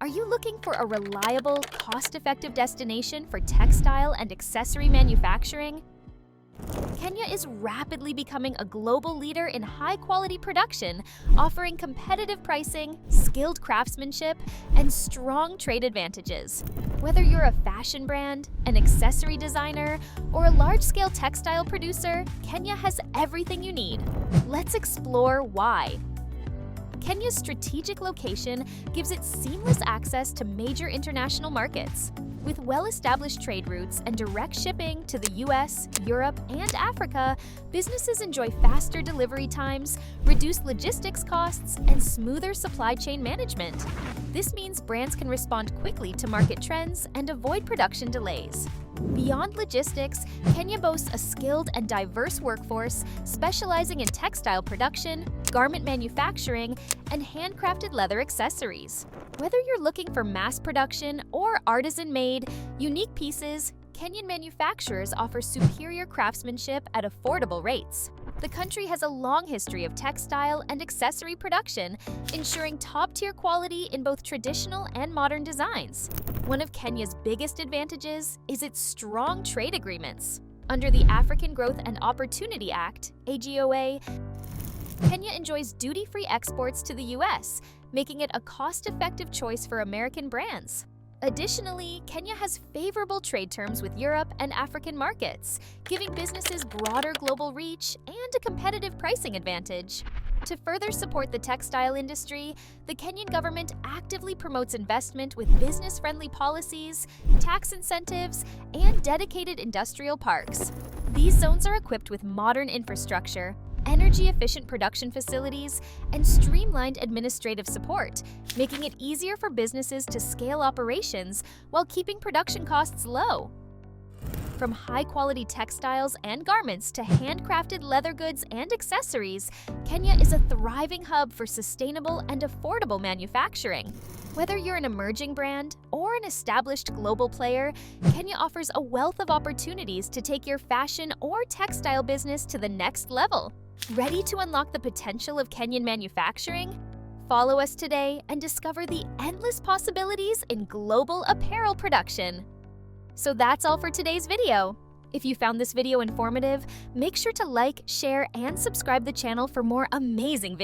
Are you looking for a reliable, cost-effective destination for textile and accessory manufacturing? Kenya is rapidly becoming a global leader in high-quality production, offering competitive pricing, skilled craftsmanship, and strong trade advantages. Whether you're a fashion brand, an accessory designer, or a large-scale textile producer, Kenya has everything you need. Let's explore why. Kenya's strategic location gives it seamless access to major international markets. With well-established trade routes and direct shipping to the US, Europe, and Africa, businesses enjoy faster delivery times, reduced logistics costs, and smoother supply chain management. This means brands can respond quickly to market trends and avoid production delays. Beyond logistics, Kenya boasts a skilled and diverse workforce specializing in textile production, garment manufacturing, and handcrafted leather accessories. Whether you're looking for mass production or artisan-made, unique pieces, Kenyan manufacturers offer superior craftsmanship at affordable rates. The country has a long history of textile and accessory production, ensuring top-tier quality in both traditional and modern designs. One of Kenya's biggest advantages is its strong trade agreements. Under the African Growth and Opportunity Act, AGOA, Kenya enjoys duty-free exports to the US, making it a cost-effective choice for American brands. Additionally, Kenya has favorable trade terms with Europe and African markets, giving businesses broader global reach and a competitive pricing advantage. To further support the textile industry, the Kenyan government actively promotes investment with business-friendly policies, tax incentives, and dedicated industrial parks. These zones are equipped with modern infrastructure, energy-efficient production facilities, and streamlined administrative support, making it easier for businesses to scale operations while keeping production costs low. From high-quality textiles and garments to handcrafted leather goods and accessories, Kenya is a thriving hub for sustainable and affordable manufacturing. Whether you're an emerging brand or an established global player, Kenya offers a wealth of opportunities to take your fashion or textile business to the next level. Ready to unlock the potential of Kenyan manufacturing? Follow us today and discover the endless possibilities in global apparel production. So that's all for today's video. If you found this video informative, make sure to like, share, and subscribe the channel for more amazing videos.